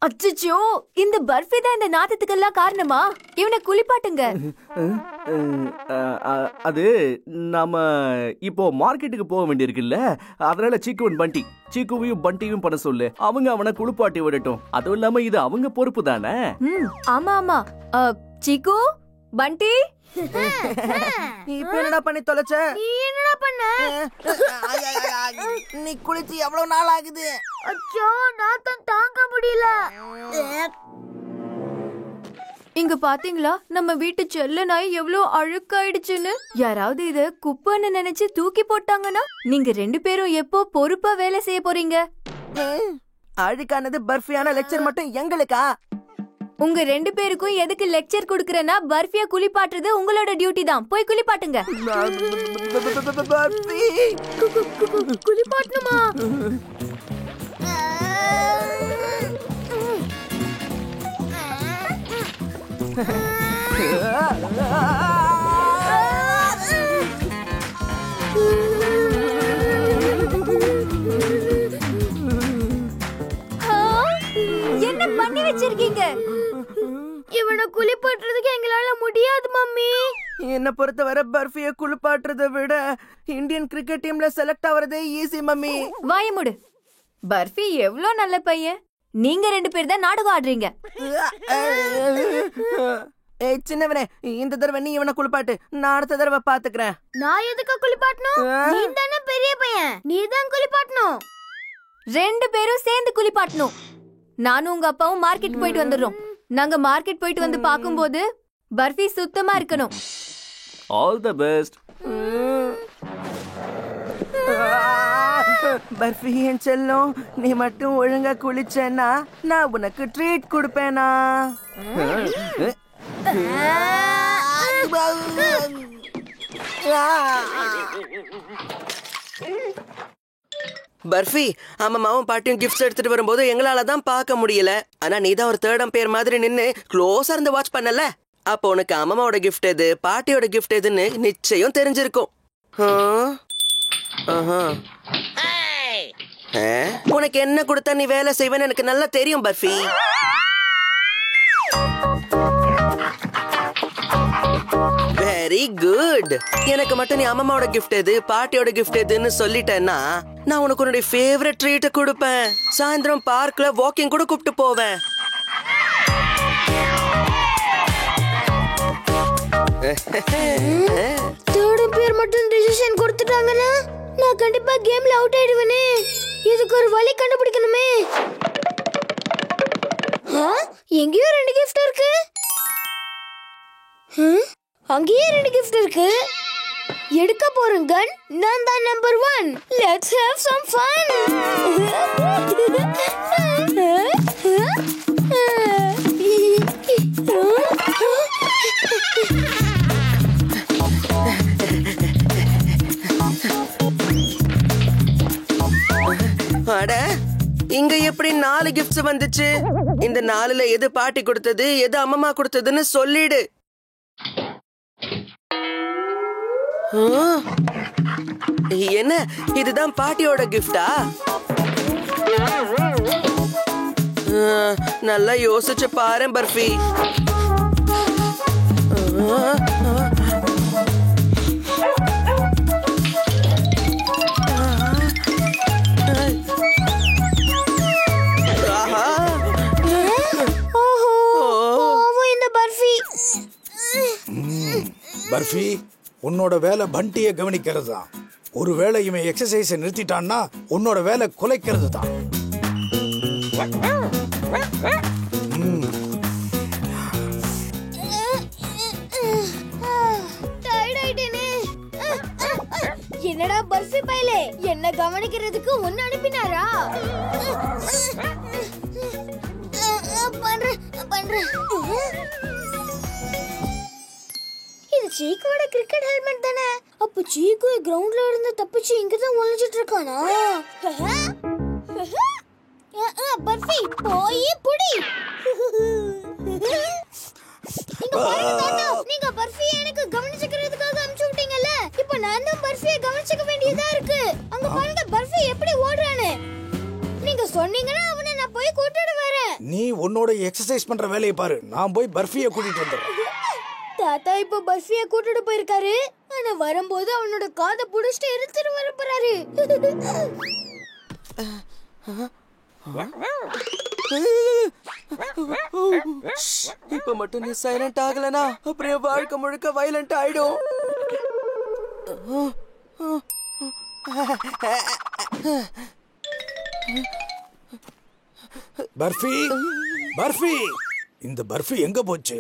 அச்சச்சோ, இந்த பர்ஃபி தான் இந்த நாத்தத்துக்கெல்லாம் காரணமா? இவனை குளிப்பாட்டுங்க. அது நாம இப்போ மார்க்கெட்டுக்கு போக வேண்டியிருக்குல்ல, அதனால சீக்குவன் பண்டி சீக்குவையும் பண்டியும் பண்ண சொல்லு. அவங்க அவனை குளிப்பாட்டி விடட்டும். அதுவும் இல்லாம இது அவங்க பொறுப்பு தானே. ஆமா ஆமா. சீக்கு, பண்டி, இப்ப என்னடா பண்ணி தொலைச்ச? நீ என்னடா பண்ண? நீ குளிச்சு எவ்வளவு நாள் ஆகுது? அச்சோ, நாத்தம் தாங்க முடியல. இங்க பாத்தீங்களா நம்ம வீட்டு செல்ல நாய் எவ்வளவு அழுக்காயிடுச்சுன்னு? யாராவது இத குப்பைன்னு நினைச்சு தூக்கி போட்டாங்கன்னா நீங்க 2 பேரும் எப்போ பொறுப்பா வேலை செய்ய போறீங்க? அழுக்கானது பர்ஃபியான லெக்சர் மட்டும் எங்களுக்கா? உங்க 2 பேருக்கும் எதுக்கு லெக்சர் குடுக்கறேன்னா, பர்ஃபியா குளிப்பாட்டுறது உங்களோட டியூட்டி தான். போய் குளிப்பாட்டுங்க. குளிப்பாட்டணுமா? என்ன பண்ணி வச்சிருக்கீங்க? இவனை குளிப்பாட்டுறதுக்கு எங்களால முடியாது மம்மி. என்ன பொறுத்தவரை பர்ஃபியை குளிப்பாட்டுறதை விட இந்தியன் கிரிக்கெட் டீம்ல செலக்ட் ஆவறதே ஈஸி மம்மி. வாய மூடு. பர்ஃபி எவ்ளோ நல்ல பையன். நீங்க 2 பேர் தான் நாடகம் ஆடுறீங்க. சின்னவனே, இந்த தடவை நீ இவனை குளிப்பாட்டு, நான் அடுத்த தடவை பாத்துக்கிறேன். நான் எதுக்கு குளிப்பாட்டணும்? நீ தானே பெரிய பையன், நீ தான் குளிப்பாட்டணும். 2 பேரும் சேர்ந்து குளிப்பாட்டணும். நானும் உங்க அப்பாவும் மார்க்கெட் போயிட்டு வந்துடுறோம். நாங்க மார்க்கெட் போயிட்டு வந்து பாக்கும்போது பர்ஃபி சுத்தமா இருக்கணும். All the best. பர்ஃபி என் செல்லம், நீ மட்டும் ஒழுங்கா குளிச்சேன்னா நான் உனக்கு ட்ரீட் கொடுப்பேனா? பர்ஃபி, அம்மாவும் பாட்டியும் கிஃப்ட்ஸ் எடுத்துட்டு வரும்போது எங்களால தான் பார்க்க முடியல. ஆனா நீ தான் ஒரு தேர்ட் அம்பையர் மாதிரி நின்னு க்ளோஸா இருந்து வாட்ச் பண்ணல. அப்போ உனக்கு அம்மாவோட கிஃப்ட் எது, பாட்டியோட கிஃப்ட் எதுன்னு நிச்சயம் தெரிஞ்சிருக்கும். உனக்கு என்ன கொடுத்தா நீ வேலை செய்வேன்னு எனக்கு நல்லா தெரியும் பர்ஃபி. Very good. எனக்கு மட்டும் நீ அம்மாவோட கிஃப்ட் எது, பாட்டியோட கிஃப்ட் எதுன்னு சொல்லிட்டேன்னா நான் உனக்கு உன்னுடைய ஃபேவரட் ட்ரீட் கொடுப்பேன். சாயந்தரம் பார்க்ல வாக்கிங் கூட கூப்பிட்டு போவேன். தேர்ட் பேர் மட்டும் டிசிஷன் கொடுத்துட்டாங்கன்னா நான் கண்டிப்பா கேம்ல அவுட் ஆயிடுவேனே. இதுக்கு ஒரு வழி கண்டுபிடிக்கணுமே. எங்கேயோ 2 கிஃப்ட் இருக்கு. அங்கேயே 2 கிஃப்ட் இருக்கு. எடுக்க போறேன் கன். நான் தான் number 1. Let's have some fun. அட, இங்க எப்படி 4 கிஃப்ட்ஸ் வந்துச்சு? இந்த 4ல எது பாட்டி கொடுத்தது, எது அம்மா கொடுத்ததுன்னு சொல்லிடு. என்ன, இதுதான் பாட்டியோட கிஃப்டா? நல்லா யோசிச்சு பாரு பர்ஃபி. பர்ஃபி, உன்னோட வேலை பண்டியை கவனிக்கிறது தான். ஒருவேளை இவன் எக்ஸசைஸை நிறுத்திட்டான்னா உன்னோட வேலை குலைக்கிறது தான். என்னடா பர்ஃபி பையலே, என்ன கவனிக்கிறதுக்கு உன்னை அனுப்பினாரா? பண்றேன். இது சீக்குவோட கிரிக்கெட் ஹெல்மெட் தானே? அப்ப சீக்கு கிரவுண்ட்ல இருந்து தப்பிச்சு இங்க தான் ஒளிஞ்சிட்டு இருக்கானா? பர்ஃபி போய் புடி. நீங்க பர்ஃபியை எனக்கு கவனிச்சுக்கிறதுக்காக அனுப்பிச்சு விட்டீங்கல்ல, இப்போ நான் தான் பர்ஃபியை கவனிச்சுக்க வேண்டியதா இருக்கு. பாருங்க பர்ஃபி எப்படி ஓடுறானே. நீங்க சொன்னீங்கன்னா அவனை நான் போய் கூட்டிட்டு வரேன். நீ உன்னோட எக்ஸசைஸ் பண்ற வேலையை பாரு. நான் போய் பர்ஃபியை கூட்டிட்டு வந்துடுறேன். தாத்தா இப்ப பர்ஃபிய கூட்டிட்டு போயிருக்காரு. ஆனா வரும்போது அவனோட காதை புடிச்சிட்டு எடுத்துட்டு வர போறாரு. இப்ப மட்டும் நீ சைலண்ட் ஆகலனா அப்புறம் என் வாழ்க்கை முழுக்க வயலண்ட் ஆயிடும். பர்ஃபி, பர்ஃபி, இந்த பர்ஃபி எங்க போச்சு?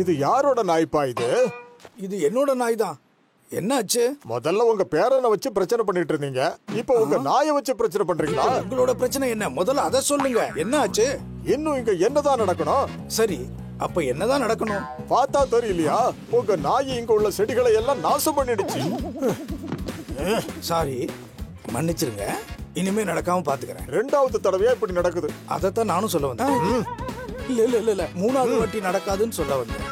இது யாரோட நாய்ப்பா இது? இது என்னோட நாய் தான். என்னாச்சு? முதல்ல உங்க பேரனை வச்சு பிரச்சனை பண்ணிட்டு இருந்தீங்க, இப்ப உங்க நாயை வச்சு பிரச்சனை பண்றீங்களா? உங்களோட பிரச்சனை என்ன? முதல்ல அதை சொல்லுங்க. என்னாச்சு? இன்னும் இங்க என்னதான் நடக்கணும்? சரி, அப்ப என்னதான் நடக்கணும்? பார்த்தா தெரியலையா? உங்க நாய் இங்க உள்ள செடிகளை எல்லாம் நாசம் பண்ணிடுச்சு. சாரி, மன்னிச்சிருங்க. இனிமே நடக்காம பாத்துக்கிறேன். ரெண்டாவது தடவையா இப்படி நடக்குது. அதைத்தான் நானும் சொல்ல வந்தேன். இல்ல மூணாவது வாட்டி நடக்காதுன்னு சொல்ல வந்தேன்.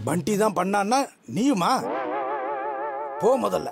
பண்டி தான் பண்ணான்னா நீயுமா? போ முதல்ல.